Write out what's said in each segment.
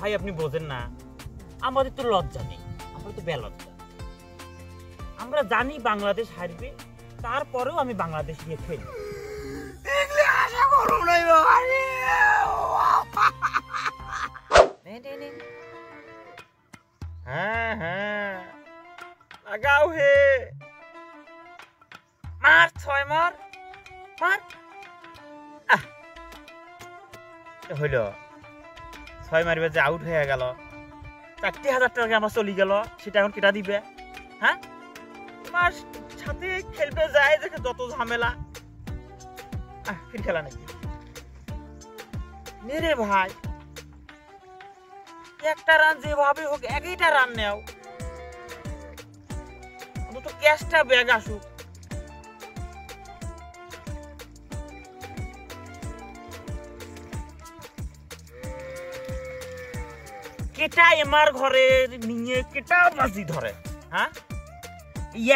ভাই আপনি বোঝেন না, আমাদের তো লজ্জা নেই, আমরা তো বেলজ্জা। আমরা জানি বাংলাদেশ হারবে, তারপরেও আমি বাংলাদেশ নিয়ে খেলি। হ্যাঁ হ্যাঁ লাগাও হে, মার 6 মার মার। হইল 6 মারবে যে আউট হয়ে গেল, 4000 টাকা আমার চলে গেল, সেটা এখন কেটা দিবে? হ্যাঁ, তোমার সাথে খেলবে যায় দেখে যত ঝামেলা। খেলা নাকি নে রে ভাই, একটা রান যেভাবে হোক, একটা রান নেও, অন্তত ক্যাশটা ব্যাগ আসুক। কেটা এমার ঘরে নিয়ে কেটা বাজি ধরে? হ্যাঁ,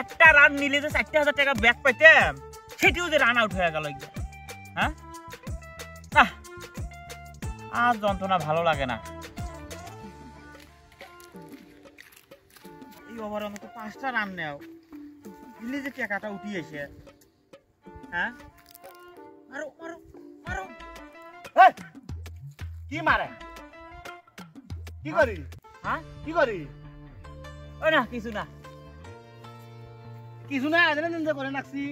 একটা রান নিলে যে 4000 টাকা ব্যাগ পাইতাম, সেটিও যে রান আউট হয়ে গেল। হ্যাঁ, আর যন্ত্রণা ভালো লাগে না। এই ওভারে অন্তত 5টা রান নেও, দিলে যে টাকাটা উঠিয়েছে। হ্যাঁ, মারো মারো মারো। কি মারে? কি করি? হ্যাঁ, কি করি? ওই না কিছু না, কিছু না, এনে করে নাকছি।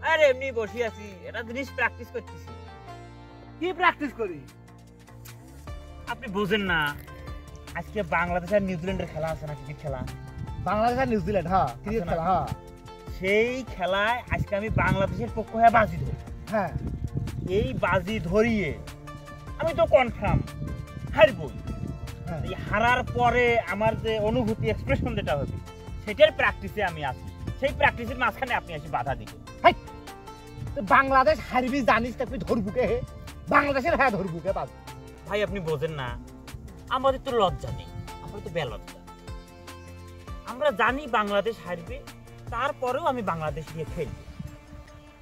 আরে এমনি বসে আছি, এটা জিনিস প্র্যাকটিস করতেছি। কি প্র্যাকটিস করি? আপনি বুঝেন না, আজকে বাংলাদেশ আর নিউজিল্যান্ডের খেলা আছে না, ক্রিকেট খেলা। বাংলাদেশ আর নিউজিল্যান্ড, হ্যাঁ ক্রিকেট খেলা। হ্যাঁ, সেই খেলায় আজকে আমি বাংলাদেশের পক্ষ হয়ে বাজি ধরি। হ্যাঁ, এই বাজি ধরিয়ে আমি তো কনফার্ম হারবই। এই হারার পরে আমার যে অনুভূতি, এক্সপ্রেশন যেটা হবে, সেটার প্র্যাকটিসে আমি আছি। সেই প্র্যাকটিসের মাঝখানে আপনি এসে বাধা দিবেন। বাংলাদেশ হারবি জানিস, তুই ধরবুকে বাংলাদেশের, হ্যাঁ ধরবুকে বাবু। ভাই আপনি বোঝেন না, আমাদের তো লজ্জা নেই, আমরা তো বেলজ্জা। আমরা জানি বাংলাদেশ হারবে, তারপরেও আমি বাংলাদেশ নিয়ে খেলি।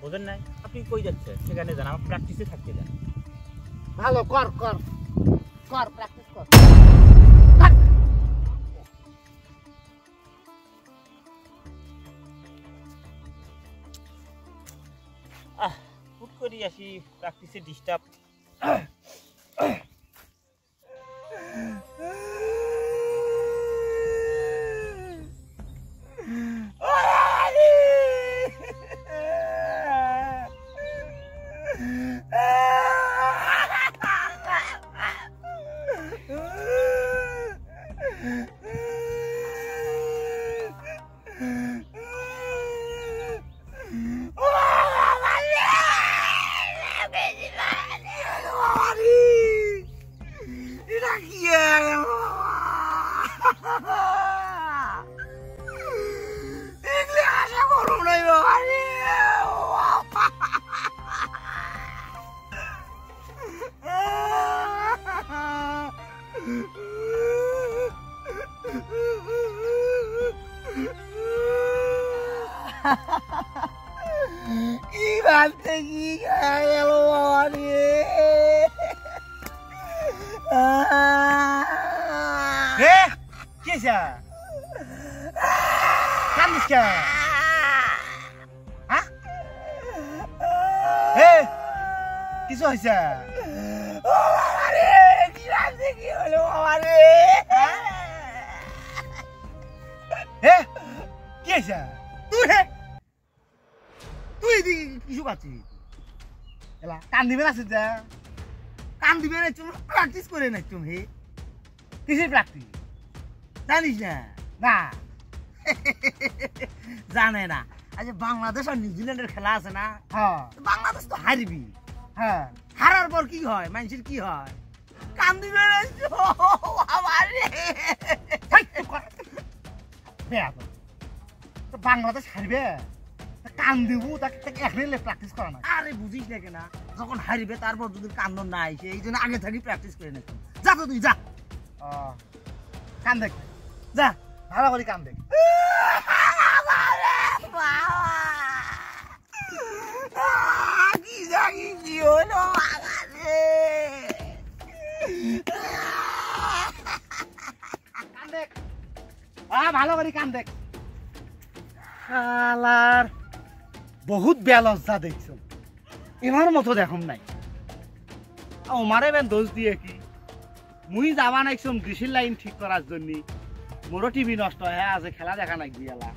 বোঝেন নাই? আপনি কই যাচ্ছেন? সেখানে যান, আমার প্র্যাকটিসে থাকতে যান। ভালো, কর কর কর, প্র্যাকটিস কর। হুট করি আসি, প্র্যাকটিসে ডিস্টার্ব। কি ভাবতে কি গেল কান্দিস কে? কিছু হয়েছে? কি হলো কি হয়েছে? তুই কিছু পাচ্ছিস? কান দিবে না, কান দিবে না, তুমি প্র্যাকটিস করে না। তুমি কিসের প্র্যাকটিস জানিস না? না জানে না। আচ্ছা, বাংলাদেশ আর নিউজিল্যান্ডের খেলা আছে না? হ্যাঁ, বাংলাদেশ তো হারবি। হ্যাঁ, হারার পর কি হয়? মানুষের কি হয়? কান দিবে না। বাংলাদেশ হারবে, কান দিব, তাকে এখনই প্র্যাকটিস করা না। আরে বুঝিস না কেনা, যখন হারিবে তারপর যদি কান্দন না আসে, এই জন্য আগে থাকি প্র্যাকটিস করে নিত। যা তো তুই যা, কান দেখ, যা ভালো করে কান দেখ। কি জানি কি হলো। ভালো করে কান দেখ শালার বহুত বেলজ্জা দেখছো এমার মতো দেখম নাই আমারে বেন দোষ দিয়ে কি মুই যাবা নাইছম গ্রিসির লাইন ঠিক করার জন্য মোরও টিভি নষ্ট হয়ে আছে খেলা দেখা নাই গিয়ালা